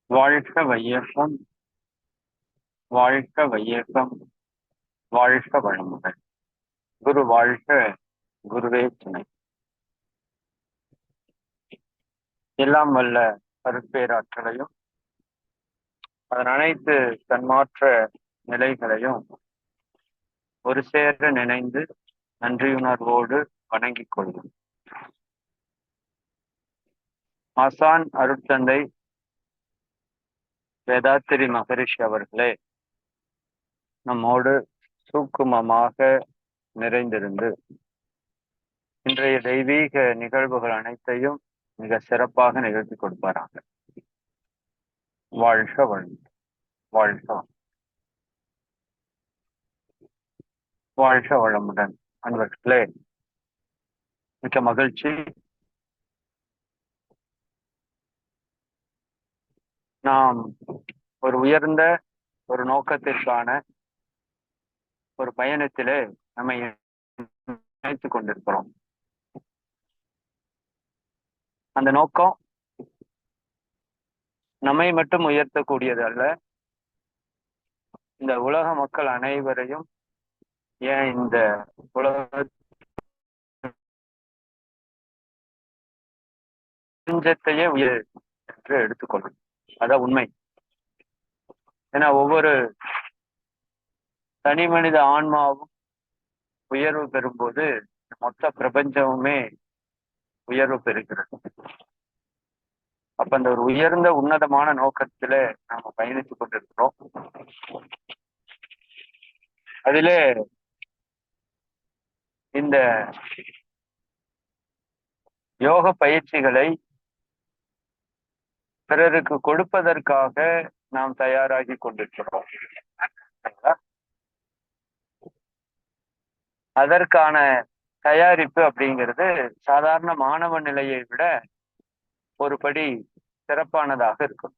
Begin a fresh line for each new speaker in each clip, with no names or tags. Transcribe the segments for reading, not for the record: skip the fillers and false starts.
வாழ்க வையகம், வாழ்க வையகம், வாழ்க வளமுடன். குரு வாழ்க, குருவே துணை. எல்லாம் வல்ல அருட்பேராற்றலையும் அதன் அனைத்து தன்மாற்ற நிலைகளையும் ஒரு சேர நினைந்து நன்றியுணர்வோடு வணங்கிக் கொள்ளும். ஆசான் அருட்தந்தை வேதாத்திரி மகரிஷி அவர்களே நம்மோடு சூக்குமமாக நிறைந்திருந்து இன்றைய தெய்வீக நிகழ்வுகள் அனைத்தையும் மிக சிறப்பாக நிகழ்த்தி கொடுப்பாராங்க. வாழ்க வளம், வாழ்க வாழ்க வளமுடன். அன்பர்களே, மிக்க மகிழ்ச்சி. நாம் ஒரு உயர்ந்த ஒரு நோக்கத்திற்கான ஒரு பயணத்திலே நம்மை இணைத்துக் கொண்டிருக்கிறோம். அந்த நோக்கம் நம்மை மட்டும் உயர்த்தக்கூடியது அல்ல, இந்த உலக மக்கள் அனைவரையும், ஏன் இந்த உலகத்தையே உயர் என்று எடுத்துக்கொள்ளும். அதான் உண்மை. ஏன்னா ஒவ்வொரு தனி மனித ஆன்மாவும் உயர்வு பெறும்போது மொத்த பிரபஞ்சமுமே உயர்வு பெறுகிறது. அப்ப அந்த ஒரு உயர்ந்த உன்னதமான நோக்கத்தில நாம பயணித்துக் கொண்டிருக்கிறோம். அதிலே இந்த யோக பயிற்சிகளை பிறருக்கு கொடுப்பதற்காக நாம் தயாராகி கொண்டிருக்கிறோம். அதற்கான தயாரிப்பு அப்படிங்கிறது சாதாரண மாணவ நிலையை விட ஒரு படி சிறப்பானதாக இருக்கும்.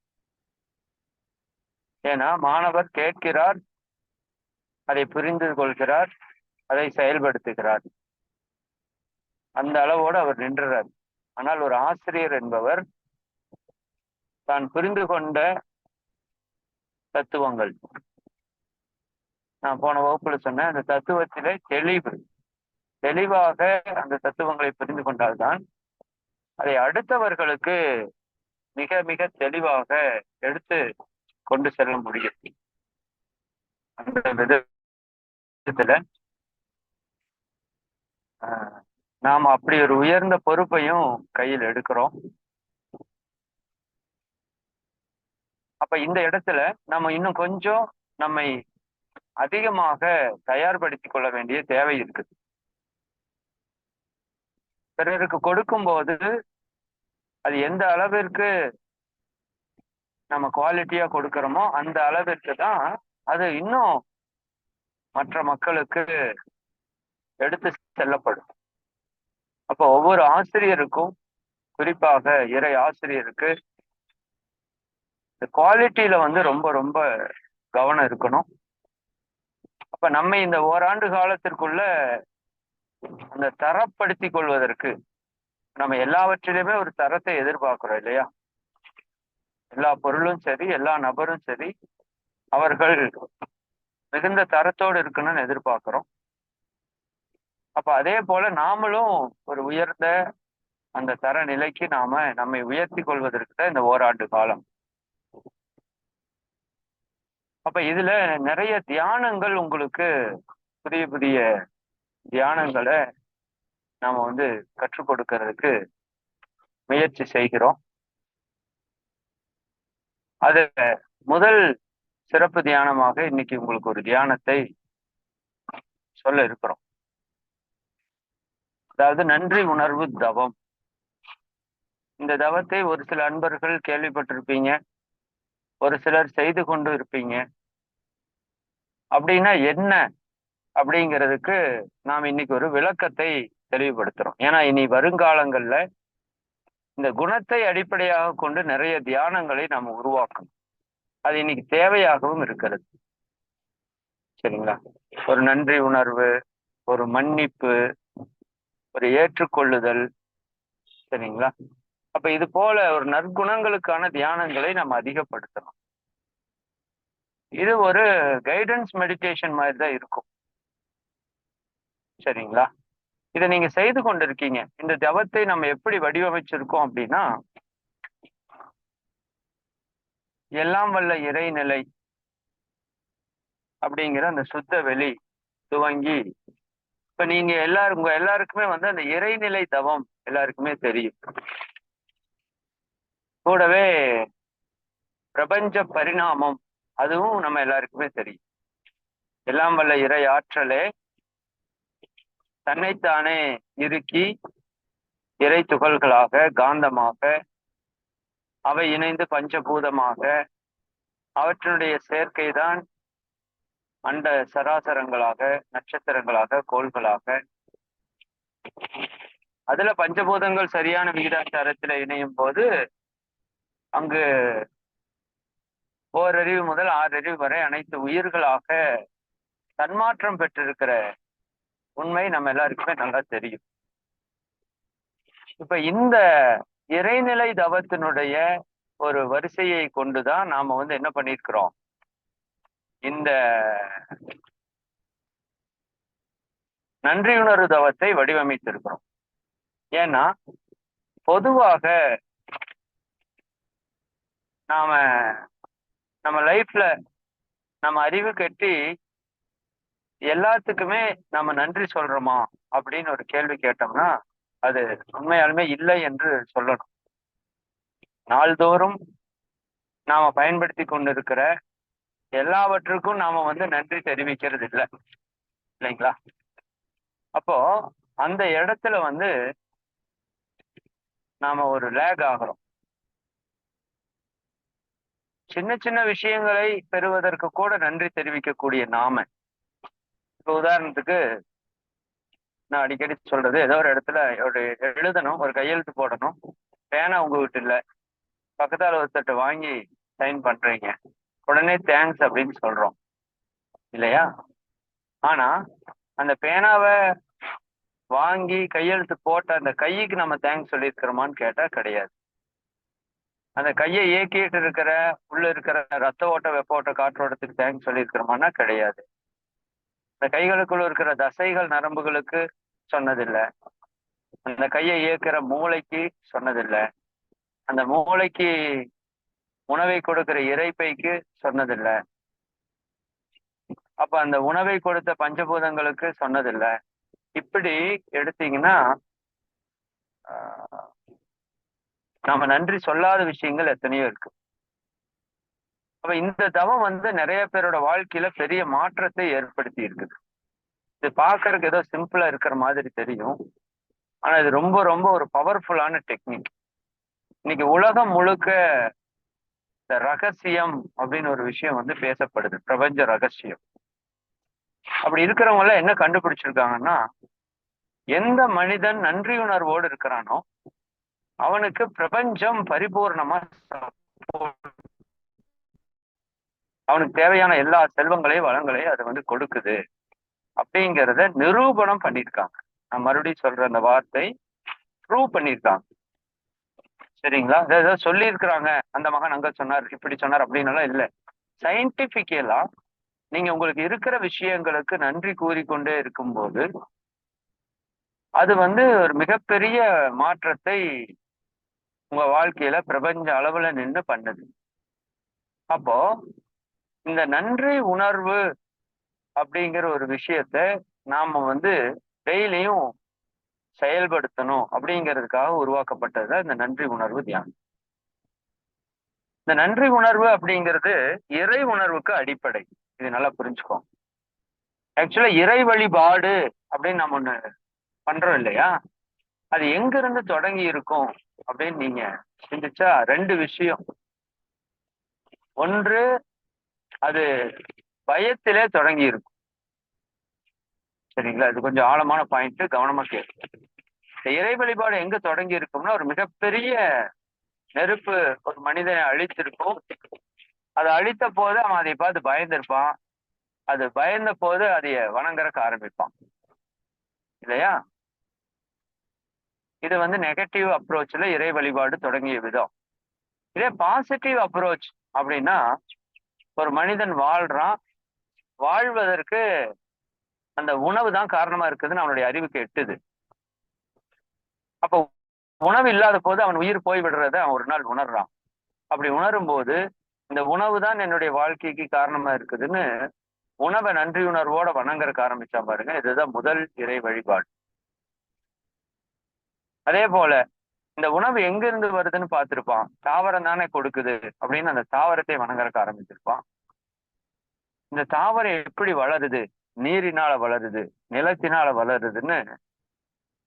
ஏன்னா மாணவர் கேட்கிறார், அதை புரிந்து கொள்கிறார், அதை செயல்படுத்துகிறார். அந்த அளவோடு அவர் நின்றார். ஆனால் ஒரு ஆசிரியர் என்பவர் தான் புரிந்து கொண்ட தத்துவங்கள், நான் போன வகுப்புல சொன்னேன், அந்த தத்துவத்திலே தெளிவாக அந்த தத்துவங்களை புரிந்து கொண்டால்தான் அதை அடுத்தவர்களுக்கு மிக மிக தெளிவாக எடுத்து கொண்டு செல்ல முடியும். அந்த விதத்துல நாம் அப்படி ஒரு உயர்ந்த பொறுப்பையும் கையில் எடுக்கிறோம். அப்ப இந்த இடத்துல நம்ம இன்னும் கொஞ்சம் நம்மை அதிகமாக தயார்படுத்திக் கொள்ள வேண்டிய தேவை இருக்குது. பிறருக்கு கொடுக்கும் போது அது எந்த அளவிற்கு நம்ம குவாலிட்டியா கொடுக்கிறோமோ அந்த அளவிற்கு தான் அது இன்னும் மற்ற மக்களுக்கு எடுத்து செல்லப்படும். அப்போ ஒவ்வொரு ஆசிரியருக்கும், குறிப்பாக இறை ஆசிரியருக்கு இந்த குவாலிட்டியில ரொம்ப ரொம்ப கவனம் இருக்கணும். அப்ப நம்ம இந்த ஓராண்டு காலத்திற்குள்ள அந்த தரப்படுத்திக் கொள்வதற்கு நம்ம எல்லாவற்றிலுமே ஒரு தரத்தை எதிர்பார்க்கிறோம் இல்லையா? எல்லா பொருளும் சரி, எல்லா நபரும் சரி, அவர்கள் மிகுந்த தரத்தோடு இருக்கணும்னு எதிர்பார்க்கிறோம். அப்ப அதே போல நாமளும் ஒரு உயர்ந்த அந்த தர நிலைக்கு நம்மை உயர்த்தி கொள்வதற்கு தான் இந்த ஓராண்டு காலம். அப்ப இதுல நிறைய தியானங்கள், உங்களுக்கு புதிய புதிய தியானங்களை நாம கற்றுக் கொடுக்கறதுக்கு முயற்சி செய்கிறோம். அது முதல் சிறப்பு தியானமாக இன்னைக்கு உங்களுக்கு ஒரு தியானத்தை சொல்ல இருக்கிறோம். அதாவது நன்றி உணர்வு தவம். இந்த தவத்தை ஒரு சில அன்பர்கள் கேள்விப்பட்டிருப்பீங்க, ஒரு சிலர் செய்து கொண்டு இருப்பீங்க. அப்படின்னா என்ன அப்படிங்கிறதுக்கு நாம் இன்னைக்கு ஒரு விளக்கத்தை தெளிவுபடுத்துறோம். ஏன்னா இனி வருங்காலங்கள்ல இந்த குணத்தை அடிப்படையாக கொண்டு நிறைய தியானங்களை நாம் உருவாக்கணும். அது இன்னைக்கு தேவையாகவும் இருக்கிறது. சரிங்களா? ஒரு நன்றி உணர்வு, ஒரு மன்னிப்பு, ஒரு ஏற்றுக்கொள்ளுதல். சரிங்களா? அப்ப இது போல ஒரு நற்குணங்களுக்கான தியானங்களை நம்ம அதிகப்படுத்தணும். இது ஒரு கைடன்ஸ் மெடிடேஷன் மாதிரி தான் இருக்கும். சரிங்களா? இதை நீங்க செய்து கொண்டிருக்கீங்க. இந்த தவத்தை நம்ம எப்படி வடிவமைச்சிருக்கோம் அப்படின்னா, எல்லாம் வல்ல இறைநிலை அப்படிங்கிற அந்த சுத்த வெளி துவங்கி, இப்ப நீங்க உங்க எல்லாருக்குமே வந்து அந்த இறைநிலை தவம் எல்லாருக்குமே தெரியும். கூடவே பிரபஞ்ச பரிணாமம் அதுவும் நம்ம எல்லாருக்குமே தெரியும். எல்லாம் வல்ல இறை ஆற்றலே தன்னைத்தானே இறுக்கி இறை துகள்களாக காந்தமாக அவை இணைந்து பஞ்சபூதமாக அவற்றினுடைய சேர்க்கைதான் அண்ட சராசரங்களாக, நட்சத்திரங்களாக, கோள்களாக. அதுல பஞ்சபூதங்கள் சரியான விகிதாச்சாரத்துல இணையும் போது அங்கு ஓரறிவு முதல் 6 அறிவு வரை அனைத்து உயிர்களாக தன்மாற்றம் பெற்றிருக்கிற உண்மை நம்ம எல்லாருக்குமே நல்லா தெரியும். இப்ப இந்த இறைநிலை தவத்தினுடைய ஒரு வரிசையை கொண்டுதான் நாம வந்து என்ன பண்ணிருக்கிறோம், இந்த நன்றியுணர்வு தவத்தை வடிவமைத்திருக்கிறோம். ஏன்னா பொதுவாக நாம நம்ம லைஃப்ல நம்ம அறிவு கட்டி எல்லாத்துக்குமே நம்ம நன்றி சொல்றோமா அப்படின்னு ஒரு கேள்வி கேட்டோம்னா அது உண்மையாலுமே இல்லை என்று சொல்லணும். நாள்தோறும் நாம பயன்படுத்தி கொண்டிருக்கிற எல்லாவற்றுக்கும் நாம வந்து நன்றி தெரிவிக்கிறது இல்லை, இல்லைங்களா? அப்போ அந்த இடத்துல வந்து நாம ஒரு லேக் ஆகிறோம். சின்ன சின்ன விஷயங்களை பெறுவதற்கு கூட நன்றி தெரிவிக்கக்கூடிய நாம, இப்ப உதாரணத்துக்கு நான் அடிக்கடி சொல்றது, ஏதோ ஒரு இடத்துல ஒரு எழுதணும், ஒரு கையெழுத்து போடணும், பேனா உங்க வீட்டு இல்ல, பக்கத்தால ஒருத்தட்ட வாங்கி சைன் பண்றீங்க, உடனே தேங்க்ஸ் அப்படின்னு சொல்றோம் இல்லையா? ஆனா அந்த பேனாவை வாங்கி கையெழுத்து போட்ட அந்த கைக்கு நம்ம தேங்க்ஸ் சொல்லியிருக்கிறோமான்னு கேட்டா கிடையாது. அந்த கையை இயக்கிட்டு இருக்கிற உள்ள இருக்கிற ரத்த ஓட்ட, வெப்ப ஓட்ட, காற்றோட்டத்துக்கு தேங்க்ஸ் சொல்லியிருக்கிறோமான்னா கிடையாது. அந்த கைகளுக்குள்ள இருக்கிற தசைகள் நரம்புகளுக்கு சொன்னதில்லை, அந்த கையை இயக்குற மூளைக்கு சொன்னதில்லை, அந்த மூளைக்கு உணவை கொடுக்கிற இரைப்பைக்கு சொன்னதில்லை, அப்ப அந்த உணவை கொடுத்த பஞ்சபூதங்களுக்கு சொன்னதில்லை. இப்படி எடுத்தீங்கன்னா நாம நன்றி சொல்லாத விஷயங்கள் எத்தனையோ இருக்கு. அப்ப இந்த தவம் வந்து நிறைய பேரோட வாழ்க்கையில பெரிய மாற்றத்தை ஏற்படுத்தி இருக்குது. இது பார்க்கறதுக்கு ஏதோ சிம்பிளா இருக்கிற மாதிரி தெரியும், ஆனா இது ரொம்ப ரொம்ப ஒரு பவர்ஃபுல்லான டெக்னிக். இன்னைக்கு உலகம் முழுக்க இந்த ரகசியம் அப்படின்னு ஒரு விஷயம் வந்து பேசப்படுது, பிரபஞ்ச ரகசியம். அப்படி இருக்கிறவங்க எல்லாம் என்ன கண்டுபிடிச்சிருக்காங்கன்னா, எந்த மனிதன் நன்றியுணர்வோடு இருக்கிறானோ அவனுக்கு பிரபஞ்சம் பரிபூர்ணமா அவனுக்கு தேவையான எல்லா செல்வங்களையும் வளங்களையும் அது வந்து கொடுக்குது அப்படிங்கிறத நிரூபணம் பண்ணியிருக்காங்க. நான் மறுபடியும் சொல்ற அந்த வார்த்தை ப்ரூவ் பண்ணியிருக்காங்க. சரிங்களா? ஏதோ சொல்லியிருக்கிறாங்க, அந்த மகன் அங்க சொன்னார், இப்படி சொன்னார் அப்படின்னு எல்லாம் இல்லை. சயின்டிபிக்கலா நீங்க உங்களுக்கு இருக்கிற விஷயங்களுக்கு நன்றி கூறிக்கொண்டே இருக்கும்போது அது வந்து ஒரு மிகப்பெரிய மாற்றத்தை உங்க வாழ்க்கையில பிரபஞ்ச அளவுல நின்று பண்ணுது. அப்போ இந்த நன்றி உணர்வு அப்படிங்கிற ஒரு விஷயத்த நாம வந்து டெய்லியும் செயல்படுத்தணும் அப்படிங்கிறதுக்காக உருவாக்கப்பட்டது இந்த நன்றி உணர்வு தியானம். இந்த நன்றி உணர்வு அப்படிங்கிறது இறை உணர்வுக்கு அடிப்படை. இது நல்லா புரிஞ்சுக்கோ. ஆக்சுவலா இறை வழிபாடு அப்படின்னு நம்ம ஒண்ணு பண்றோம் இல்லையா, அது எங்க இருந்து தொடங்கி இருக்கும் அப்படின்னு நீங்க சிந்திச்சா ரெண்டு விஷயம். ஒன்று, அது பயத்திலே தொடங்கி இருக்கும். சரிங்களா? இது கொஞ்சம் ஆழமான பாயிண்ட், கவனமா கேட்கு. இந்த இறை வழிபாடு எங்க தொடங்கி இருக்கும்னா, ஒரு மிகப்பெரிய நெருப்பு ஒரு மனிதனை அழித்திருக்கும். அதை அழித்த போது அவன் அதை பார்த்து பயந்திருப்பான். அது பயந்த போது அதைய வணங்குறக்க ஆரம்பிப்பான் இல்லையா? இது வந்து நெகட்டிவ் அப்ரோச்ல இறை வழிபாடு தொடங்கிய விதம். இதே பாசிட்டிவ் அப்ரோச் அப்படின்னா, ஒரு மனிதன் வாழ்றான், வாழ்வதற்கு அந்த உணவு தான் காரணமா இருக்குதுன்னு அவனுடைய அறிவுக்கு எட்டுது. அப்போ உணவு இல்லாத போது அவன் உயிர் போய்விடுறத அவன் ஒரு நாள் உணர்றான். அப்படி உணரும் போது இந்த உணவு தான் என்னுடைய வாழ்க்கைக்கு காரணமா இருக்குதுன்னு உணவை நன்றியுணர்வோட வணங்கறக்கு ஆரம்பிச்சா பாருங்க. இதுதான் முதல் இறை வழிபாடு. அதே போல இந்த உணவு எங்க இருந்து வருதுன்னு பார்த்திருப்பான். தாவரம் தானே கொடுக்குது அப்படின்னு அந்த தாவரத்தை வணங்கறக்கு ஆரம்பிச்சிருப்பான். இந்த தாவரம் எப்படி வளருது? நீரினால வளருது, நிலத்தினால வளருதுன்னு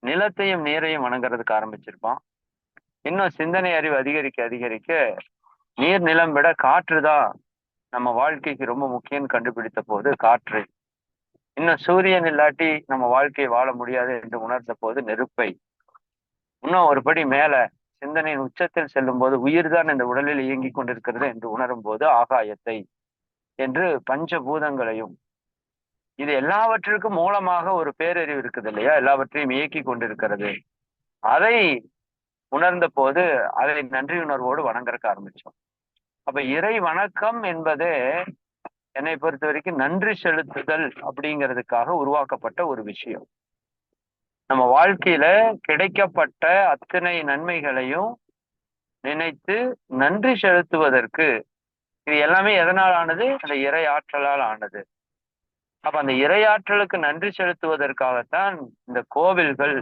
நிலத்தையும் நீரையும் வணங்குறதுக்கு ஆரம்பிச்சிருப்பான். இன்னும் சிந்தனை அறிவு அதிகரிக்க அதிகரிக்க நீர் நிலம் விட காற்று தான் நம்ம வாழ்க்கைக்கு ரொம்ப முக்கியம் கண்டுபிடித்த போது காற்றை, இன்னும் சூரியன் இல்லாட்டி நம்ம வாழ்க்கையை வாழ முடியாது என்று உணர்ந்த போது நெருப்பை, இன்னும் ஒரு படி மேல சிந்தனையின் உச்சத்தில் செல்லும் போது உயிர் தான் இந்த உடலில் இயங்கிக் கொண்டிருக்கிறது என்று உணரும் போது ஆகாயத்தை என்று பஞ்சபூதங்களையும், இது எல்லாவற்றிற்கும் மூலமாக ஒரு பேரறிவு இருக்குது இல்லையா, எல்லாவற்றையும் இயக்கி கொண்டிருக்கிறது. அதை உணர்ந்த போது அதை நன்றியுணர்வோடு வணங்கறக்க ஆரம்பிச்சோம். அப்ப இறை வணக்கம் என்பதே என்னை பொறுத்த வரைக்கும் நன்றி செலுத்துதல் அப்படிங்கிறதுக்காக உருவாக்கப்பட்ட ஒரு விஷயம். நம்ம வாழ்க்கையில கிடைக்கப்பட்ட அத்தனை நன்மைகளையும் நினைத்து நன்றி செலுத்துவதற்கு, இது எல்லாமே எதனால் ஆனது? அந்த இறை ஆற்றலால் ஆனது. அப்ப அந்த இறையாற்றலுக்கு நன்றி செலுத்துவதற்காகத்தான் இந்த கோவில்கள்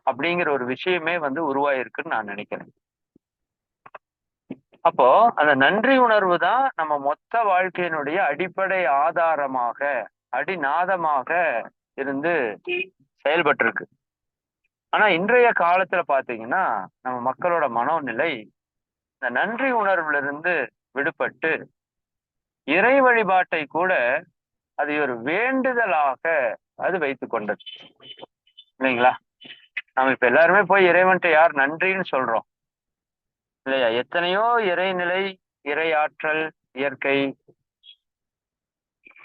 அப்படிங்கிற ஒரு விஷயமே வந்து உருவாயிருக்குன்னு நான் நினைக்கிறேன். அப்போ அந்த நன்றி உணர்வு தான் நம்ம மொத்த வாழ்க்கையினுடைய அடிப்படை ஆதாரமாக, அடிநாதமாக இருந்து செயல்பட்டு இருக்கு. ஆனா இன்றைய காலத்துல பாத்தீங்கன்னா நம்ம மக்களோட மனோநிலை இந்த நன்றி உணர்வுல இருந்து விடுபட்டு இறை வழிபாட்டை கூட அது ஒரு வேண்டுதலாக அது வைத்துக் கொண்டது இல்லைங்களா? நம்ம இப்ப எல்லாருமே போய் இறைவன்ட்ட யார் நன்றின்னு சொல்றோம் இல்லையா? எத்தனையோ இறைநிலை, இறை ஆற்றல், இயற்கை,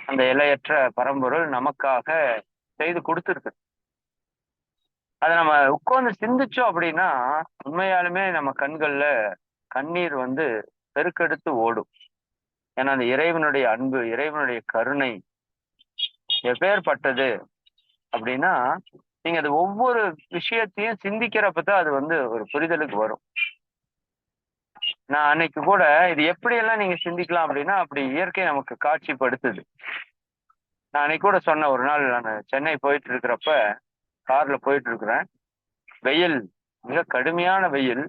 அந்த எல்லையற்ற பரம்பொருள் நமக்காக செய்து கொடுத்துருக்கு. அதை நம்ம உட்கார்ந்து சிந்திச்சோம் அப்படின்னா உண்மையாலுமே நம்ம கண்கள்ல கண்ணீர் வந்து பெருக்கெடுத்து ஓடும். ஏன்னா அந்த இறைவனுடைய அன்பு, இறைவனுடைய கருணை எப்பேற்பட்டது அப்படின்னா நீங்க அது ஒவ்வொரு விஷயத்தையும் சிந்திக்கிறப்பதான் அது வந்து ஒரு புரிதலுக்கு வரும். நான் அன்னைக்கு கூட இது எப்படியெல்லாம் நீங்க சிந்திக்கலாம் அப்படின்னா அப்படி இயற்கை நமக்கு காட்சிப்படுத்துது. நான் அன்னைக்கு கூட சொன்ன, ஒரு நாள் நான் சென்னை போயிட்டு இருக்கிறப்ப கார்ல போயிட்டு இருக்கிறேன். வெயில், மிக கடுமையான வெயில்.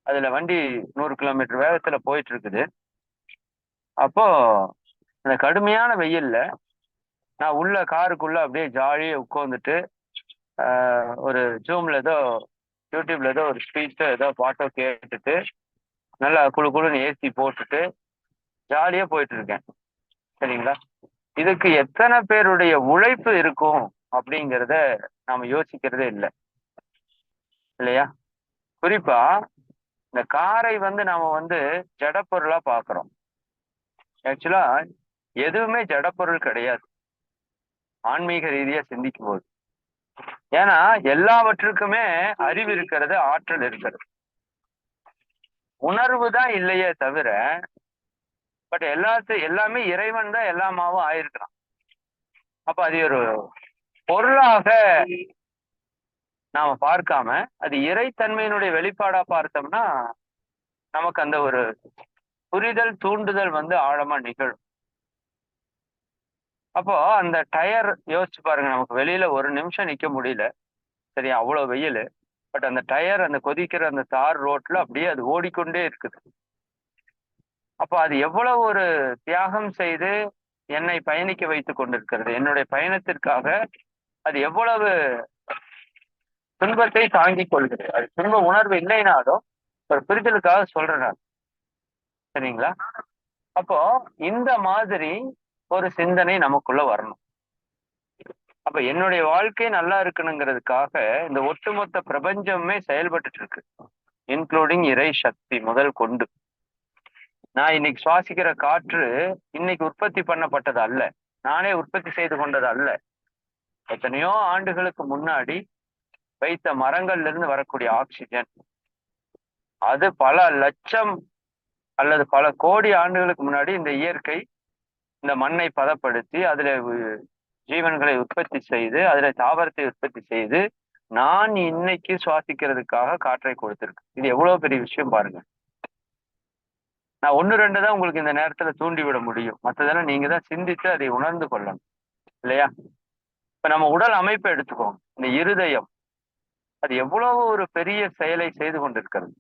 அதுல வண்டி 100 கிலோமீட்டர் வேகத்துல போயிட்டு இருக்குது. அப்போ அந்த கடுமையான வெயில்ல நான் உள்ள காருக்குள்ள அப்படியே ஜாலியா உட்காந்துட்டு ஒரு ஜூம்ல ஏதோ யூடியூப்ல ஏதோ ஒரு ஸ்பீச்சோ ஏதோ பாட்டோ கேட்டுட்டு நல்லா குழு குழுன்னு ஏசி போட்டுட்டு ஜாலியா போயிட்டு இருக்கேன். சரிங்களா? இதுக்கு எத்தனை பேருடைய உழைப்பு இருக்கும் அப்படிங்கிறத நாம யோசிக்கிறதே இல்லை இல்லையா? குறிப்பா இந்த காரை வந்து நாம வந்து ஜடப்பொருளா பாக்குறோம். ஆக்சுவலா எதுவுமே ஜடப்பொருள் கிடையாது ஆன்மீக ரீதியா சிந்திக்கும் போது. ஏன்னா எல்லாவற்றுக்குமே அறிவு இருக்கிறது, ஆற்றல் இருக்கிறது. உணர்வு தான் இல்லையே தவிர, பட் எல்லாமே இறைவன் தான் எல்லாமாவும் ஆயிருக்கிறான். அப்ப அது ஒரு பொருளாக நாம பார்க்காம அது இறைத்தன்மையினுடைய வெளிப்பாடா பார்த்தோம்னா நமக்கு அந்த ஒரு புரிதல், தூண்டுதல் வந்து ஆழமா நிகழும். அப்போ அந்த டயர் யோசிச்சு பாருங்க, நமக்கு வெளியில ஒரு நிமிஷம் நிக்க முடியல, சரி அவ்வளவு வெயில். பட் அந்த டயர் அந்த கொதிக்கிற அந்த தார் ரோட்ல அப்படியே அது ஓடிக்கொண்டே இருக்குது. அப்போ அது எவ்வளவு ஒரு தியாகம் செய்து என்னை பயணிக்க வைத்துக் கொண்டிருக்கிறது. என்னுடைய பயணத்திற்காக அது எவ்வளவு துன்பத்தை தாங்கிக் கொள்கிறது. அது துன்ப உணர்வு இல்லைனாலும் ஒரு புரிதலுக்காக சொல்றேன் நான். சரிங்களா? அப்போ இந்த மாதிரி ஒரு சிந்தனை நமக்குள்ள வரணும். அப்ப என்னுடைய வாழ்க்கை நல்லா இருக்கணுங்கிறதுக்காக இந்த ஒட்டுமொத்த பிரபஞ்சமே செயல்பட்டு இருக்கு, இன்க்ளூடிங் இறை சக்தி முதல் கொண்டு. நான் இன்னைக்கு சுவாசிக்கிற காற்று இன்னைக்கு உற்பத்தி பண்ணப்பட்டது அல்ல, நானே உற்பத்தி செய்து கொண்டது அல்ல. எத்தனையோ ஆண்டுகளுக்கு முன்னாடி வைத்த மரங்கள்ல இருந்து வரக்கூடிய ஆக்சிஜன், அது பல லட்சம் அல்லது பல கோடி ஆண்டுகளுக்கு முன்னாடி இந்த இயற்கை இந்த மண்ணை பதப்படுத்தி அதுல ஜீவன்களை உற்பத்தி செய்து அதுல தாவரத்தை உற்பத்தி செய்து நான் இன்னைக்கு சுவாசிக்கிறதுக்காக காற்றை கொடுத்திருக்கு. இது எவ்வளவு பெரிய விஷயம் பாருங்க. நான் ஒன்னு ரெண்டு தான் உங்களுக்கு இந்த நேரத்துல தூண்டி விட முடியும், மற்றதெல்லாம் நீங்க தான் சிந்தித்து அதை உணர்ந்து கொள்ளணும் இல்லையா? இப்ப நம்ம உடல் அமைப்பை எடுத்துக்கோங்க. இந்த இருதயம் அது எவ்வளவு ஒரு பெரிய செயலை செய்து கொண்டிருக்கிறது.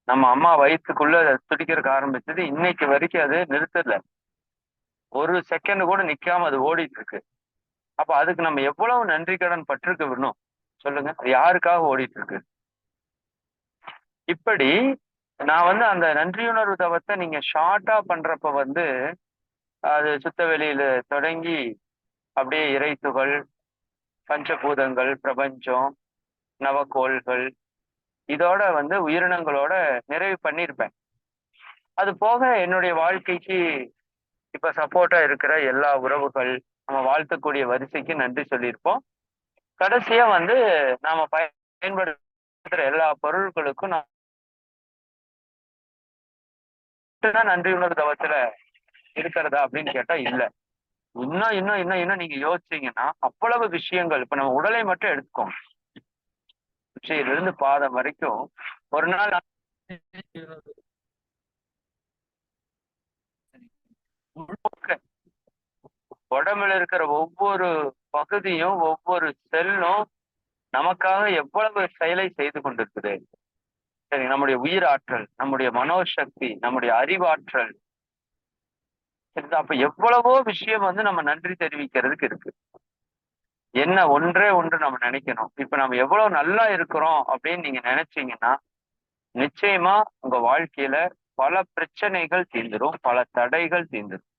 நம்ம அம்மா வயிற்றுக்குள்ள துடிக்கிறதுக்கு ஆரம்பிச்சது இன்னைக்கு வரைக்கும் அது நிறுத்தல. ஒரு செகண்ட் கூட நிக்காம அது ஓடிட்டு இருக்கு. அப்ப அதுக்கு நம்ம எவ்வளவு நன்றி கடன் பட்டிருக்க வேணும் சொல்லுங்க. அது யாருக்காக ஓடிட்டு இருக்கு? இப்படி நான் அந்த நன்றியுணர்வு தவத்தை நீங்க ஷார்ட்டா பண்றப்ப அது சுத்த வெளியில தொடங்கி அப்படியே இறைத்துகள், பஞ்சபூதங்கள், பிரபஞ்சம், நவக்கோள்கள், இதோட உயிரினங்களோட நிறைவு பண்ணியிருப்பேன். அது போக என்னுடைய வாழ்க்கைக்கு இப்ப சப்போர்ட்டா இருக்கிற எல்லா உறவுகள், நம்ம வாழ்த்தக்கூடிய வரிசைக்கு நன்றி சொல்லியிருப்போம். கடைசியா நாம பயன்படுத்துற எல்லா பொருட்களுக்கும் நன்றி உணர்வு தவத்துல இருக்கிறதா அப்படின்னு கேட்டா இல்ல. இன்னும் இன்னும் இன்னும் இன்னும் நீங்க யோசிச்சீங்கன்னா அவ்வளவு விஷயங்கள். இப்ப நம்ம உடலை மட்டும் எடுத்துக்கோங்க, உச்சியிலிருந்து பாதம் வரைக்கும். ஒரு நாள் உடம்புல இருக்கிற ஒவ்வொரு பகுதியும் ஒவ்வொரு செல்லும் நமக்காக எவ்வளவு செயலை செய்து கொண்டிருக்குது. சரி, நம்முடைய உயிர் ஆற்றல், நம்முடைய மனோசக்தி, நம்முடைய அறிவாற்றல், அப்ப எவ்வளவோ விஷயம் நம்ம நன்றி தெரிவிக்கிறதுக்கு இருக்கு. என்ன ஒன்றே ஒன்று நம்ம நினைக்கணும். இப்ப நம்ம எவ்வளவு நல்லா இருக்கிறோம் அப்படின்னு நீங்க நினைச்சீங்கன்னா நிச்சயமா உங்க வாழ்க்கையில பல பிரச்சனைகள் தீர்ந்துடும், பல தடைகள் தீர்ந்துடும்.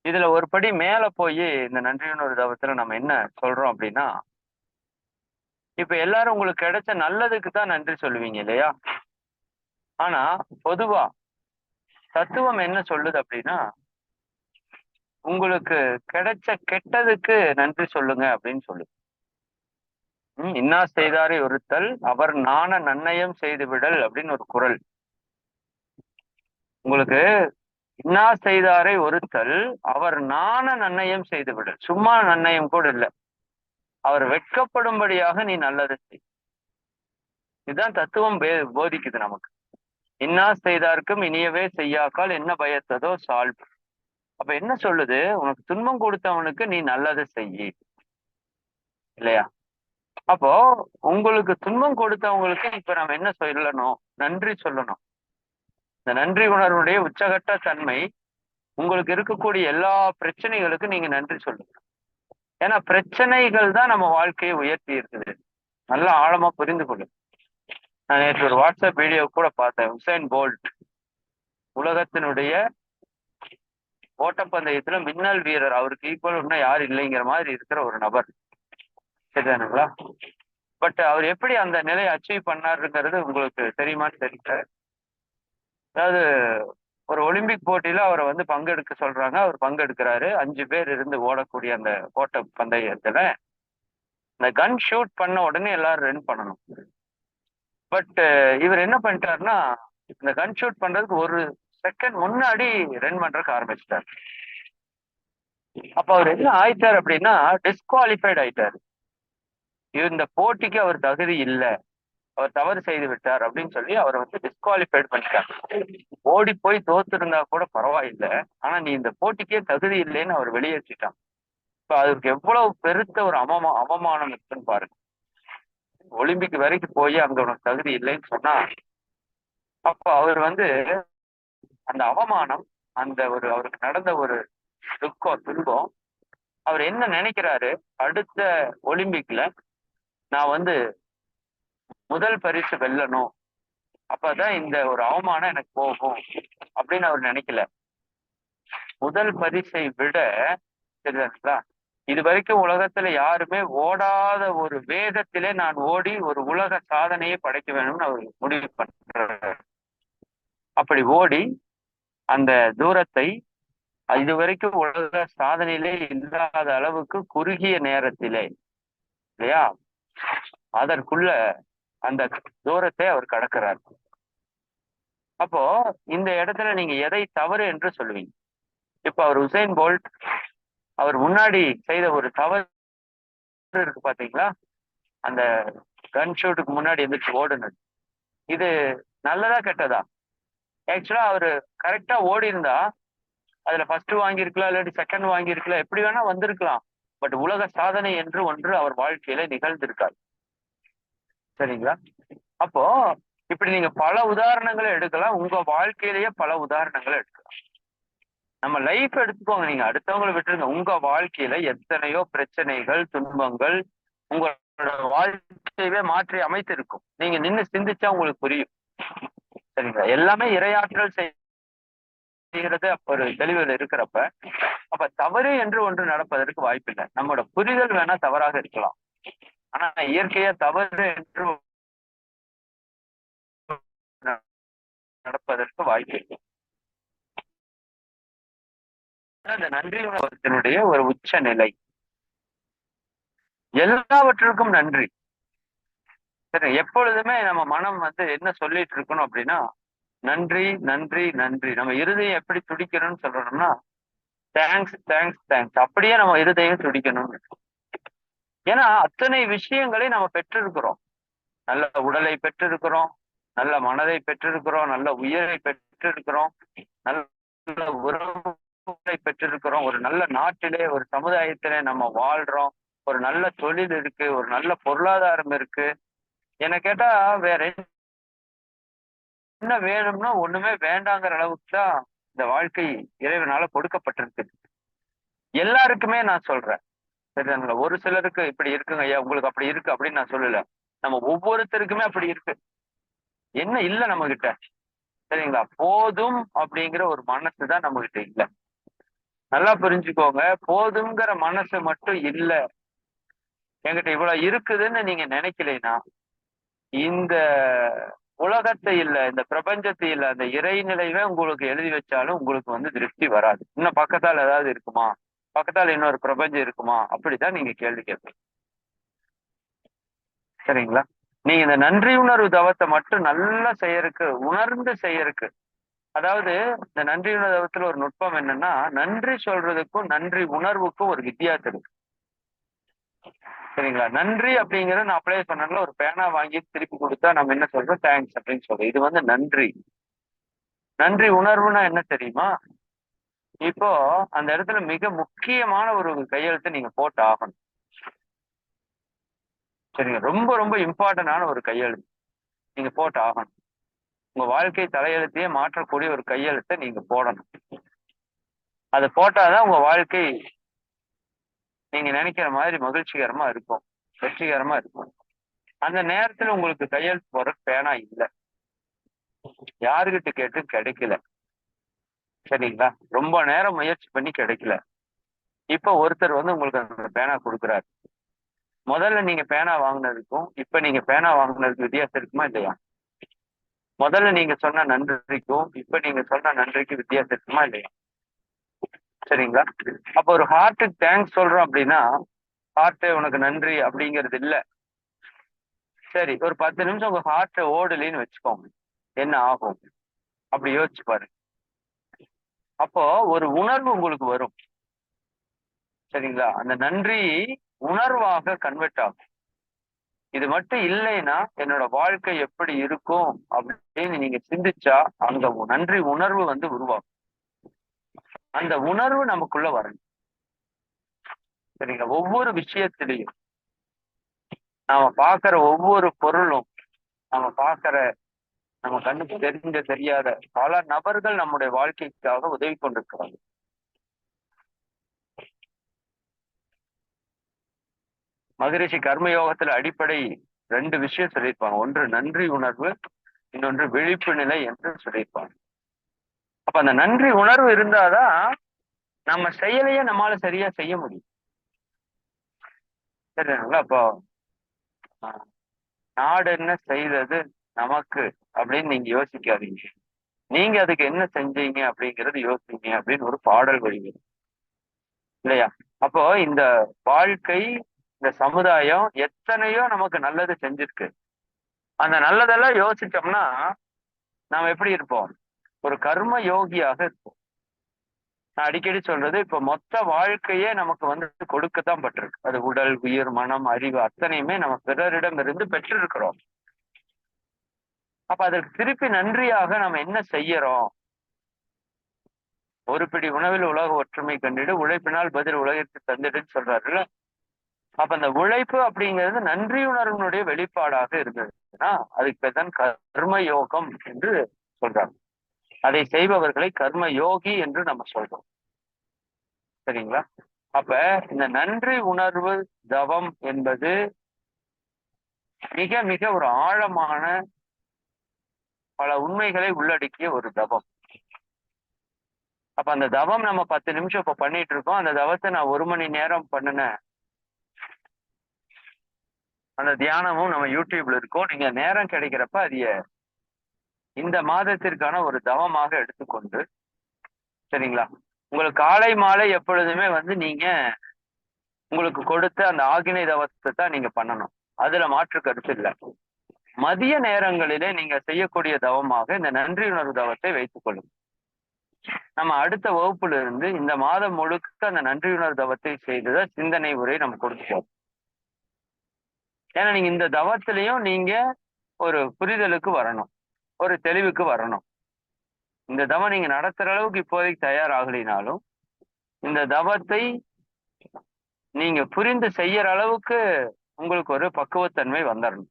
இதுல ஒரு படி மேல போய் இந்த நன்றியுணர்வு தவத்துல நம்ம என்ன சொல்றோம் அப்படின்னா, இப்ப எல்லாரும் உங்களுக்கு கிடைச்ச நல்லதுக்கு தான் நன்றி சொல்லுவீங்க இல்லையா? ஆனா பொதுவா தத்துவம் என்ன சொல்லுது அப்படின்னா, உங்களுக்கு கிடைச்ச கெட்டதுக்கு நன்றி சொல்லுங்க அப்படின்னு சொல்லுது. இன்னா செய்தாரை ஒருத்தல் அவர் நாண நன்னயம் செய்து விடல் அப்படின்னு ஒரு குறள். உங்களுக்கு இன்னா செய்தாரை ஒருத்தல் அவர் நாண நன்னயம் செய்து விடல். சும்மா நன்னயம் கூட இல்லை, அவர் வெட்கப்படும்படியாக நீ நல்லது செய். இதுதான் தத்துவம் போதிக்குது நமக்கு. இன்னா செய்தார்க்கும் இனியவே செய்யாக்கால் என்ன பயத்ததோ சால்பு. அப்ப என்ன சொல்லுது? உனக்கு துன்பம் கொடுத்தவனுக்கு நீ நல்லதை செய்யி இல்லையா? அப்போ உங்களுக்கு துன்பம் கொடுத்தவங்களுக்கு இப்ப நம்ம என்ன சொல்லணும்? நன்றி சொல்லணும். இந்த நன்றி உணர்வுடைய உச்சகட்ட தன்மை உங்களுக்கு இருக்கக்கூடிய எல்லா பிரச்சனைகளுக்கும் நீங்க நன்றி சொல்லுங்க. ஏன்னா பிரச்சனைகள் தான் நம்ம வாழ்க்கையை உயர்த்தி இருக்குது. நல்லா ஆழமா புரிந்து கொள்ளுங்க. நான் நேற்று ஒரு வாட்ஸ்அப் வீடியோ கூட பார்த்தேன். உசைன் போல்ட் உலகத்தினுடைய ஓட்டப்பந்தயத்துல மின்னல் வீரர், அவருக்கு ஈக்குவல் இன்னும் யாரும் இல்லைங்கிற மாதிரி இருக்கிற ஒரு நபர், சரிதானுங்களா? பட் அவர் எப்படி அந்த நிலையை அச்சீவ் பண்ணாருங்கிறது உங்களுக்கு தெரியுமான்னு தெரியல. அதாவது ஒரு ஒலிம்பிக் போட்டியில அவரை பங்கெடுக்க சொல்றாங்க. அவர் பங்கெடுக்கிறாரு. 5 பேர் இருந்து ஓடக்கூடிய அந்த ஓட்ட பந்தயத்துல இந்த கன் ஷூட் பண்ண உடனே எல்லாரும் ரன் பண்ணணும். பட் இவர் என்ன பண்ணிட்டாருன்னா, இந்த கன் ஷூட் பண்றதுக்கு ஒரு செகண்ட் முன்னாடி ரன் பண்றதுக்கு ஆரம்பிச்சிட்டாரு. அப்ப அவர் என்ன ஆயிட்டார் அப்படின்னா, டிஸ்குவாலிஃபைட் ஆயிட்டாரு. இந்த போட்டிக்கு அவர் தகுதி இல்லை, அவர் தவறு செய்து விட்டார் அப்படின்னு சொல்லி அவர் டிஸ்குவாலிஃபைட் பண்ணிட்டார். ஓடி போய் தோத்து இருந்தா கூட பரவாயில்லை, ஆனா நீ இந்த போட்டிக்கே தகுதி இல்லைன்னு அவர் வெளியேற்றிட்டான். இப்ப அதுக்கு எவ்வளவு பெருத்த ஒரு அவமானம் இருக்குன்னு பாருங்க. ஒலிம்பிக் வரைக்கும் போய் அங்க உனக்கு தகுதி இல்லைன்னு சொன்னா, அப்ப அவர் அந்த அவமானம், அந்த அவருக்கு நடந்த ஒரு துன்பம், அவர் என்ன நினைக்கிறாரு? அடுத்த ஒலிம்பிக்ல நான் முதல் பரிசு வெல்லணும், அப்பதான் இந்த ஒரு அவமானம் எனக்கு போகும் அப்படின்னு அவர் நினைக்கல. முதல் பரிசை விட, சரிங்களா, இது வரைக்கும் உலகத்துல யாருமே ஓடாத ஒரு வேகத்திலே நான் ஓடி ஒரு உலக சாதனையை படைக்க வேணும்னு அவர் முடிவு பண்றாரு. அப்படி ஓடி அந்த தூரத்தை இது வரைக்கும் உலக சாதனையிலே இல்லாத அளவுக்கு குறுகிய நேரத்திலே, இல்லையா, அதற்குள்ள அந்த தூரத்தை அவர் கடக்கிறார். அப்போ இந்த இடத்துல நீங்க எதை தவறு என்று சொல்லுவீங்க? இப்ப அவர் உசைன் போல்ட் அவர் முன்னாடி செய்த ஒரு தவறு இருக்கு பாத்தீங்களா, அந்த கன் ஷூட்டுக்கு முன்னாடி எந்திரிச்சு ஓடுனது, இது நல்லதா கெட்டதா? ஆக்சுவலா அவரு கரெக்டா ஓடி இருந்தா அதுல ஃபர்ஸ்ட் வாங்கியிருக்கலாம், இல்லாட்டி செகண்ட் வாங்கியிருக்கலாம், எப்படி வேணா வந்திருக்கலாம். பட் உலக சாதனை என்று ஒன்று அவர் வாழ்க்கையில நிகழ்ந்திருக்காது. சரிங்களா? அப்போ இப்படி நீங்க பல உதாரணங்களை எடுக்கலாம், உங்க வாழ்க்கையிலேயே பல உதாரணங்களை எடுக்கலாம். நம்ம லைஃப் எடுத்துக்கோங்க, நீங்க அடுத்தவங்களை விட்டுருங்க. உங்க வாழ்க்கையில எத்தனையோ பிரச்சனைகள், துன்பங்கள் உங்களோட வாழ்க்கையவே மாற்றி அமைத்திருக்கும். நீங்க நின்று சிந்திச்சா உங்களுக்கு புரியும். சரிங்களா? எல்லாமே இரையாற்றல் செய்கிறது ஒரு தெளிவில் இருக்கிறப்ப, அப்ப தவறு என்று ஒன்று நடப்பதற்கு வாய்ப்பில்லை. நம்மளோட புரிதல் வேணா தவறாக இருக்கலாம், ஆனா இயற்கையா தவறு என்று நடப்பதற்கு வாய்ப்பு இல்லை. அந்த நன்றி உணர்வத்தினுடைய ஒரு உச்ச நிலை. எல்லாவற்றிற்கும் நன்றி. சரி, எப்பொழுதுமே நம்ம மனம் என்ன சொல்லிட்டு இருக்கணும் அப்படின்னா, நன்றி நன்றி நன்றி. நம்ம இருதயம் எப்படி துடிக்கணும்னு சொல்றோம்னா, தேங்க்ஸ் தேங்க்ஸ் தேங்க்ஸ், அப்படியே நம்ம இருதயம் துடிக்கணும்னு. ஏன்னா அத்தனை விஷயங்களை நம்ம பெற்றிருக்கிறோம். நல்ல உடலை பெற்றிருக்கிறோம், நல்ல மனதை பெற்றிருக்கிறோம், நல்ல உயிரை பெற்றிருக்கிறோம், நல்ல உறவுகளை பெற்றிருக்கிறோம், ஒரு நல்ல நாட்டிலே ஒரு சமுதாயத்திலே நம்ம வாழ்றோம், ஒரு நல்ல தொழில் இருக்கு, ஒரு நல்ல பொருளாதாரம் இருக்கு. என்ன கேட்டா வேற என்ன வேணும்னா ஒண்ணுமே வேண்டாங்கிற அளவுக்கு தான் இந்த வாழ்க்கை இறைவனால கொடுக்கப்பட்டிருக்கு. எல்லாருக்குமே நான் சொல்றேன். சரிங்களா? ஒரு சிலருக்கு இப்படி இருக்குங்க ஐயா, உங்களுக்கு அப்படி இருக்கு அப்படின்னு நான் சொல்லல. நம்ம ஒவ்வொருத்தருக்குமே அப்படி இருக்கு. என்ன இல்ல நம்ம கிட்ட? சரிங்களா? போதும் அப்படிங்கிற ஒரு மனசுதான் நம்ம கிட்ட இல்ல. நல்லா புரிஞ்சுக்கோங்க, போதுங்கிற மனசு மட்டும் இல்ல, என்கிட்ட இவ்வளவு இருக்குதுன்னு நீங்க நினைக்கலைன்னா, இந்த உலகத்தை இல்ல, இந்த பிரபஞ்சத்தை இல்ல, அந்த இறைநிலைவே உங்களுக்கு எழுதி வச்சாலும் உங்களுக்கு திருப்தி வராது. இன்னும் பக்கத்தால் ஏதாவது இருக்குமா, பக்கத்தால் இன்னொரு பிரபஞ்சம் இருக்குமா, அப்படித்தான் நீங்க கேள்வி கேட்பீங்க. சரிங்களா? நீங்க இந்த நன்றி உணர்வு தவத்தை மட்டும் நல்லா செய்யறதுக்கு, உணர்ந்து செய்யறதுக்கு, அதாவது இந்த நன்றி உணர்வு தவத்துல ஒரு நுட்பம் என்னன்னா, நன்றி சொல்றதுக்கும் நன்றி உணர்வுக்கும் ஒரு வித்தியாசம் இருக்கு. சரிங்களா? நன்றி அப்படிங்கறத நான் அப்படியே சொன்னேன்ல, ஒரு பேனா வாங்கி திருப்பி கொடுத்தா நம்ம என்ன சொல்றோம், தேங்க்ஸ் அப்படின்னு சொல்றோம். இது நன்றி. நன்றி உணர்வுனா என்ன தெரியுமா? இப்போ அந்த இடத்துல மிக முக்கியமான ஒரு கையெழுத்தை நீங்க போட்டு ஆகணும். சரிங்க? ரொம்ப ரொம்ப இம்பார்ட்டன்டான ஒரு கையெழுத்து நீங்க போட்டு ஆகணும். உங்க வாழ்க்கை தலையெழுத்தையே மாற்றக்கூடிய ஒரு கையெழுத்தை நீங்க போடணும். அதை போட்டாதான் உங்க வாழ்க்கை நீங்க நினைக்கிற மாதிரி மகிழ்ச்சிகரமா இருக்கும், வெற்றிகரமா இருக்கும். அந்த நேரத்துல உங்களுக்கு கையெழுத்து போற பேனா இல்லை, யாருகிட்ட கேட்டு கிடைக்கல. சரிங்களா? ரொம்ப நேரம் முயற்சி பண்ணி கிடைக்கல. இப்ப ஒருத்தர் உங்களுக்கு அந்த பேனா கொடுக்குறாரு. முதல்ல நீங்க பேனா வாங்கினதுக்கும் இப்ப நீங்க பேனா வாங்கினதுக்கு வித்தியாசம் இருக்குமா இல்லையா? முதல்ல நீங்க சொன்ன நன்றிக்கும் இப்ப நீங்க சொன்ன நன்றிக்கு வித்தியாசம் இருக்குமா இல்லையா? சரிங்களா? அப்ப ஒரு ஹார்ட்டுக்கு தேங்க்ஸ் சொல்றோம் அப்படின்னா, ஹார்ட் உனக்கு நன்றி அப்படிங்கிறது இல்ல. சரி, ஒரு 10 நிமிஷம் உங்க ஹார்ட் ஓடலின்னு வச்சுக்கோங்க, என்ன ஆகும்? அப்படி யோசிச்சு பாரு. அப்போ ஒரு உணர்வு உங்களுக்கு வரும். சரிங்களா? அந்த நன்றி உணர்வாக கன்வெர்ட் ஆகும். இது மட்டும் இல்லைன்னா என்னோட வாழ்க்கை எப்படி இருக்கும் அப்படின்னு நீங்க சிந்திச்சா அந்த நன்றி உணர்வு உருவாகும். அந்த உணர்வு நமக்குள்ள வரணும். சரிங்களா? ஒவ்வொரு விஷயத்திலையும் நாம பார்க்கிற ஒவ்வொரு பொருளும், நாம பார்க்கிற நம்ம கண்ணுக்கு தெரிஞ்ச தெரியாத பல நபர்கள் நம்முடைய வாழ்க்கைக்காக உதவி கொண்டிருக்கிறாங்க. மகரிஷி கர்மயோகத்துல அடிப்படை 2 விஷயம் சொல்லியிருப்பாங்க. ஒன்று நன்றி உணர்வு, இன்னொன்று விழிப்பு நிலை என்று சொல்லியிருப்பாங்க. அப்ப அந்த நன்றி உணர்வு இருந்தாதான் நம்ம செயலையே நம்மளால சரியா செய்ய முடியும். சரிங்களா? அப்போ நாடு என்ன செய்தது நமக்கு அப்படின்னு நீங்க யோசிக்காதீங்க. நீங்க அதுக்கு என்ன செஞ்சீங்க அப்படிங்கிறது யோசிங்க அப்படின்னு ஒரு பாடல் வரிகள் இல்லையா? அப்போ இந்த வாழ்க்கை, இந்த சமுதாயம் எத்தனையோ நமக்கு நல்லது செஞ்சிருக்கு. அந்த நல்லதெல்லாம் யோசிச்சோம்னா நாம எப்படி இருப்போம்? ஒரு கர்ம யோகியாக இருப்போம். நான் அடிக்கடி சொல்றது, இப்ப மொத்த வாழ்க்கையே நமக்கு வந்து கொடுக்கத்தான் பட்டிருக்கு. அது உடல், உயிர், மனம், அறிவு அத்தனையுமே நம்ம பிறரிடம் இருந்து பெற்றிருக்கிறோம். அப்ப அதற்கு திருப்பி நன்றியாக நம்ம என்ன செய்யறோம்? ஒரு பிடி உணவில் உலக ஒற்றுமை கண்டிடு, உழைப்பினால் பதில் உலகிற்கு தந்திடுன்னு சொல்றாருல்ல. அப்ப அந்த உழைப்பு அப்படிங்கிறது நன்றியுணர்வினுடைய வெளிப்பாடாக இருந்ததுன்னா அதுக்கு பேர் தான் கர்ம யோகம் என்று சொல்றாங்க. அதை செய்பவர்களை கர்ம யோகி என்று நம்ம சொல்றோம். சரிங்களா? அப்ப இந்த நன்றி உணர்வு தவம் என்பது மிக மிக ஒரு ஆழமான பல உண்மைகளை உள்ளடக்கிய ஒரு தவம். அப்ப அந்த தவம் நம்ம 10 நிமிஷம் இப்ப பண்ணிட்டு இருக்கோம். அந்த தவத்தை நான் 1 மணி நேரம் பண்ணினேன். அந்த தியானமும் நம்ம யூடியூப்ல இருக்கும். நீங்க நேரம் கிடைக்கிறப்ப அதைய இந்த மாதத்திற்கான ஒரு தவமாக எடுத்துக்கொண்டு, சரிங்களா? உங்களுக்கு காலை மாலை எப்பொழுதுமே வந்து நீங்க உங்களுக்கு கொடுத்த அந்த ஆகினை தவத்தை தான் நீங்க பண்ணணும். அதுல மாற்று கருத்து இல்லை. மதிய நேரங்களிலே நீங்க செய்யக்கூடிய தவமாக இந்த நன்றியுணர்வு தவத்தை வைத்துக் கொள்ளுங்க. நம்ம அடுத்த வகுப்புல இருந்து இந்த மாதம் முழுக்க அந்த நன்றியுணர்வு தவத்தை செய்தத சிந்தனை உரை நம்ம கொடுத்துப்போம். ஏன்னா நீங்க இந்த தவத்திலையும் நீங்க ஒரு புரிதலுக்கு வரணும், ஒரு தெளிவுக்கு வரணும். இந்த தவம் நீங்க நடத்துற அளவுக்கு இப்போதைக்கு தயாராகலினாலும் இந்த தவத்தை நீங்க புரிந்து செய்யற அளவுக்கு உங்களுக்கு ஒரு பக்குவத்தன்மை வந்துடணும்.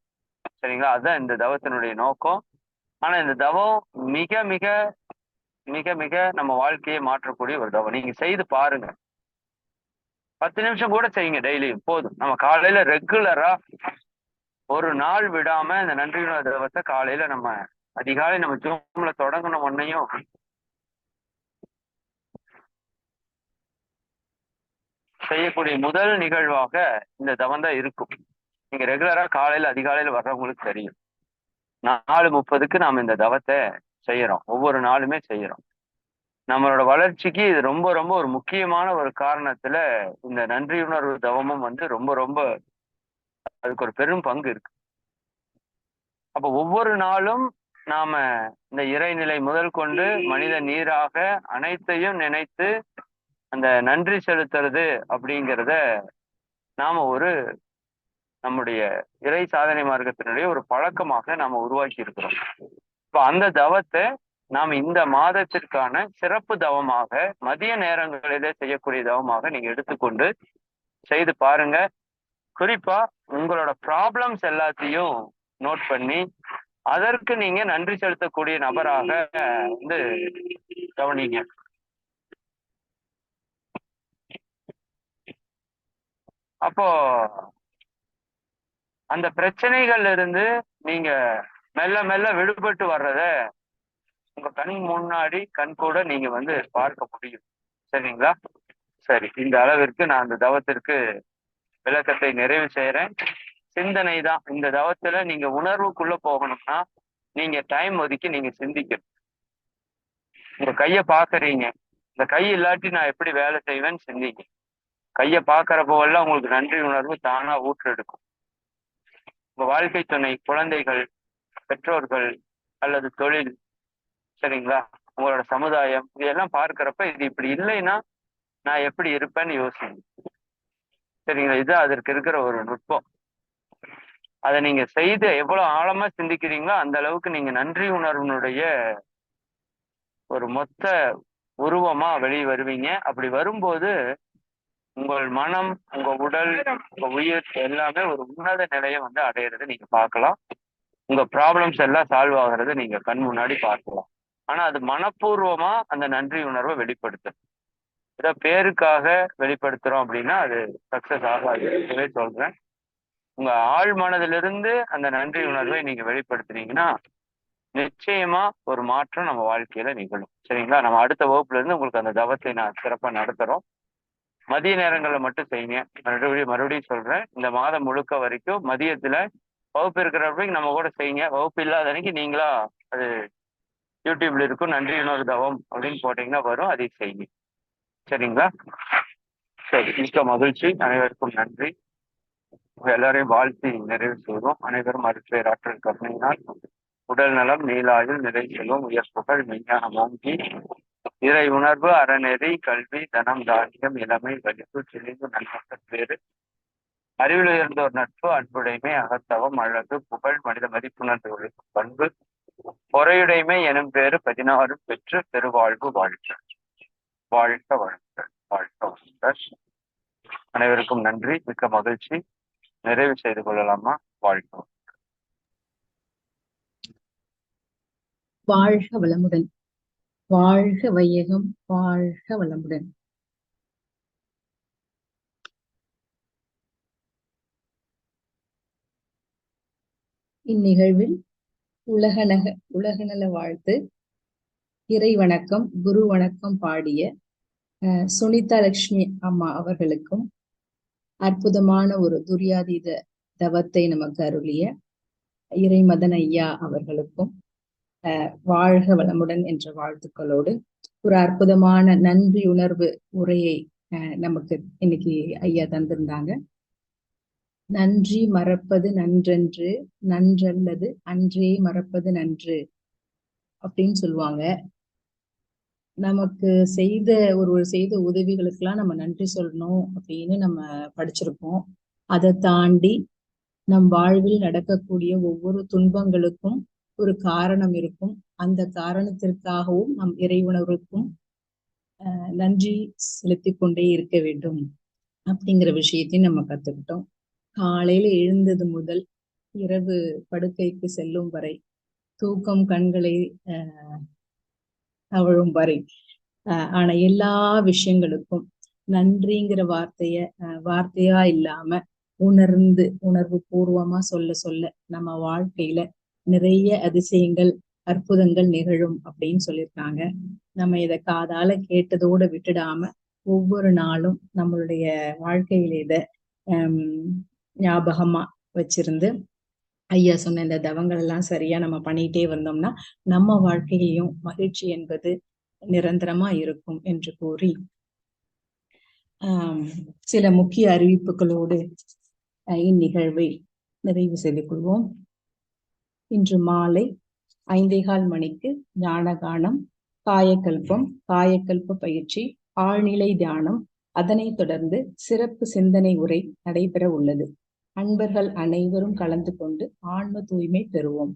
சரிங்களா? அதுதான் இந்த தவத்தினுடைய நோக்கம். ஆனா இந்த தவம் மிக மிக மிக மிக நம்ம வாழ்க்கையை மாற்றக்கூடிய ஒரு தவம். நீங்க செய்து பாருங்க. 10 நிமிஷம் கூட செய்யுங்க டெய்லியும் போதும். நம்ம காலையில ரெகுலரா ஒரு நாள் விடாம இந்த நன்றியுணர்வு தவத்தை காலையில நம்ம அதிகாலை நம்ம ஜூம்ல தொடங்கணும். ஒன்னையும் செய்யக்கூடிய முதல் நிகழ்வாக இந்த தவம் தான் இருக்கும். நீங்க ரெகுலரா காலையில அதிகாலையில வர்றவங்களுக்கு தெரியும். 4:30க்கு நாம இந்த தவத்தை செய்யறோம். ஒவ்வொரு நாளுமே செய்யறோம். நம்மளோட வளர்ச்சிக்கு இது ரொம்ப ரொம்ப ஒரு முக்கியமான ஒரு காரணத்துல இந்த நன்றியுணர்வு தவமும் வந்து ரொம்ப ரொம்ப அதுக்கு ஒரு பெரும் பங்கு இருக்கு. அப்ப ஒவ்வொரு நாளும் நாம இந்த இறைநிலை முதல் கொண்டு மனித நீராக அனைத்தையும் நினைத்து அந்த நன்றி செலுத்துறது அப்படிங்கிறத நாம ஒரு நம்முடைய இறை சாதனை மார்க்கத்தினுடைய ஒரு பழக்கமாக நாம உருவாக்கி இருக்கிறோம். இப்ப அந்த தவத்தை நாம் இந்த மாதத்திற்கான சிறப்பு தவமாக மதிய நேரங்களிலே செய்யக்கூடிய தவமாக நீங்க எடுத்துக்கொண்டு செய்து பாருங்க. குறிப்பா உங்களோட ப்ராப்ளம்ஸ் எல்லாத்தையும் நோட் பண்ணி அதற்கு நீங்க நன்றி செலுத்தக்கூடிய நபராக வந்து கவனிங்க. அப்போ அந்த பிரச்சனைகள்ல இருந்து நீங்க மெல்ல மெல்ல விடுபட்டு வர்றத உங்க கண் முன்னாடி கண் கூட நீங்க வந்து பார்க்க முடியும். சரிங்களா? சரி, இந்த அளவிற்கு நான் அந்த தவத்திற்கு விளக்கத்தை நிறைவு செய்யறேன். சிந்தனை தான் இந்த தவத்துல நீங்க உணர்வுக்குள்ள போகணும்னா நீங்க டைம் ஒதுக்கி நீங்க சிந்திக்கணும். உங்க கைய பாக்குறீங்க, இந்த கை இல்லாட்டி நான் எப்படி வேலை செய்வேன்னு சிந்திங்க. கைய பாக்குறப்போவெல்லாம் உங்களுக்கு நன்றி உணர்வு தானா ஊற்றெடுக்கும். உங்க வாழ்க்கை துணை, குழந்தைகள், பெற்றோர்கள் அல்லது தொழில், சரிங்களா, உங்களோட சமுதாயம் இதெல்லாம் பார்க்கிறப்ப இது இப்படி இல்லைன்னா நான் எப்படி இருப்பேன்னு யோசிங்க. சரிங்களா? இது அதற்கு இருக்கிற ஒரு நுட்பம். அதை நீங்க செய்து எவ்வளவு ஆழமா சிந்திக்கிறீங்களோ அந்த அளவுக்கு நீங்க நன்றி உணர்வினுடைய ஒரு மொத்த உருவமா வெளியே வருவீங்க. அப்படி வரும்போது உங்கள் மனம், உங்க உடல், உங்க உயிர் எல்லாமே ஒரு உன்னத நிலையை வந்து அடையிறதை நீங்க பார்க்கலாம். உங்க ப்ராப்ளம்ஸ் எல்லாம் சால்வ் ஆகுறதை நீங்க கண் முன்னாடி பார்க்கலாம். ஆனா அது மனப்பூர்வமா அந்த நன்றி உணர்வை வெளிப்படுத்தும். இதை பேருக்காக வெளிப்படுத்துறோம் அப்படின்னா அது சக்சஸ் ஆகாது. இதுவே சொல்றேன். உங்க ஆழ் மனதிலிருந்து அந்த நன்றி உணர்வை நீங்க வெளிப்படுத்துனீங்கன்னா நிச்சயமா ஒரு மாற்றம் நம்ம வாழ்க்கையில நிகழும். சரிங்களா? நம்ம அடுத்த வகுப்புல இருந்து உங்களுக்கு அந்த தவத்தை நான் சிறப்பா நடத்துறோம். மதிய நேரங்கள்ல மட்டும் செய்யுங்க. மறுபடியும் சொல்றேன், இந்த மாதம் முழுக்க வரைக்கும் மதியத்துல வகுப்பு இருக்கிற வரைக்கும் நம்ம கூட செய்யுங்க. வகுப்பு இல்லாத அன்னைக்கு நீங்களா அது யூடியூப்ல இருக்கும், நன்றி உணர்வு தவம் அப்படின்னு போட்டீங்கன்னா வரும், அதை செய்யுங்க. சரிங்களா? சரி, மிக்க மகிழ்ச்சி. அனைவருக்கும் நன்றி. எல்லாரையும் வாழ்த்தி நிறைவு செய்வோம். அனைவரும் அருட்பேராற்றல் கருணையினால் உடல் நலம், நீலாயுள், நிறை செல்வம், உயர் புகழ், மெய்ஞானம் ஓங்கி இறை உணர்வு, அறநெறி, கல்வி, தனம், தானியம், இளமை, வலிப்பு, தெளிவு, நன்மக்கள் பேரு, அறிவில் உயர்ந்தோர் நட்பு, அன்புடைமை, அகத்தவம், அழகு, புகழ், மனித மதிப்புணர்ந்து ஒழிக்கும் பண்பு, பொறையுடைமை எனும் பேரு 16 பெற்று பெருவாழ்வு வாழ்க. வாழ்க வளங்கள், வாழ்க வளங்கள். அனைவருக்கும் நன்றி, மிக்க மகிழ்ச்சி. நிறைவு செய்து கொள்ளலாமா? வாழ்க.
வாழ்க வளமுடன். வாழ்க வையகம், வாழ்க வளமுடன். இந்நிகழ்வில் உலகநல வாழ்த்து, இறை வணக்கம், குரு வணக்கம் பாடிய சுனிதா லட்சுமி அம்மா அவர்களுக்கும், அற்புதமான ஒரு துரியாதீத தவத்தை நமக்கு அருளிய இறைமதன் ஐயா அவர்களுக்கும் வாழ்க வளமுடன் என்ற வாழ்த்துக்களோடு ஒரு அற்புதமான நன்றி உணர்வு உரையை நமக்கு இன்னைக்கு ஐயா தந்திருந்தாங்க. நன்றி மறப்பது நன்றன்று, நன்றல்லது அன்றே மறப்பது நன்று அப்படின்னு சொல்லுவாங்க. நமக்கு செய்த உதவிகளுக்கெல்லாம் நம்ம நன்றி சொல்லணும் அப்படின்னு நம்ம படிச்சிருப்போம். அதை தாண்டி நம் வாழ்வில் நடக்கக்கூடிய ஒவ்வொரு துன்பங்களுக்கும் ஒரு காரணம் இருக்கும். அந்த காரணத்திற்காகவும் நம் இறை உணர்வுக்கும் நன்றி செலுத்தி கொண்டே இருக்க வேண்டும் அப்படிங்கிற விஷயத்தையும் நம்ம கத்துக்கிட்டோம். காலையில எழுந்தது முதல் இரவு படுக்கைக்கு செல்லும் வரை, தூக்கம் கண்களை அவழும் வரை ஆனா எல்லா விஷயங்களுக்கும் நன்றிங்கிற வார்த்தையா இல்லாம உணர்வு பூர்வமா சொல்ல நம்ம வாழ்க்கையில நிறைய அதிசயங்கள், அற்புதங்கள் நிகழும் அப்படின்னு சொல்லியிருக்காங்க. நம்ம இதை காதால கேட்டதோட விட்டுடாம ஒவ்வொரு நாளும் நம்மளுடைய வாழ்க்கையில இத ஞாபகமா வச்சிருந்து ஐயா சொன்ன இந்த தவங்கள் எல்லாம் சரியா நம்ம பண்ணிட்டே வந்தோம்னா நம்ம வாழ்க்கையிலையும் மகிழ்ச்சி என்பது நிரந்தரமா இருக்கும் என்று கூறி சில முக்கிய அறிவிப்புகளோடு இந்நிகழ்வை நிறைவு செய்து கொள்வோம். இன்று மாலை 5:15 மணிக்கு ஞானகானம், காயக்கல்ப பயிற்சி, ஆழ்நிலை தியானம், அதனைத் தொடர்ந்து சிறப்பு சிந்தனை உரை நடைபெற உள்ளது. அன்பர்கள் அனைவரும் கலந்து கொண்டு ஆன்ம தூய்மை பெறுவோம்.